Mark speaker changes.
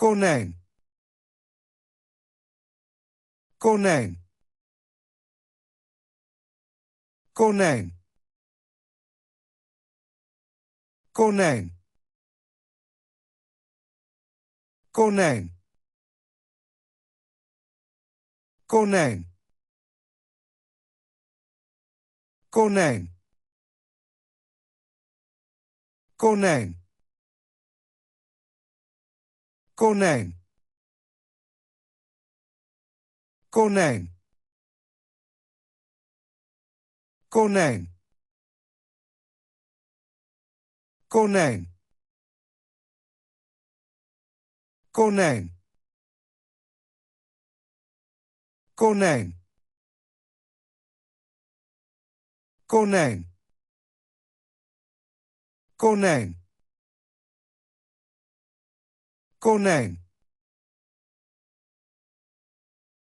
Speaker 1: Konijn. Konijn. Konijn. Konijn. Konijn. Konijn. Konijn. Konijn. Konijn. Konijn. Konijn. Konijn. Konijn. Konijn. Konijn. Konijn. Konijn.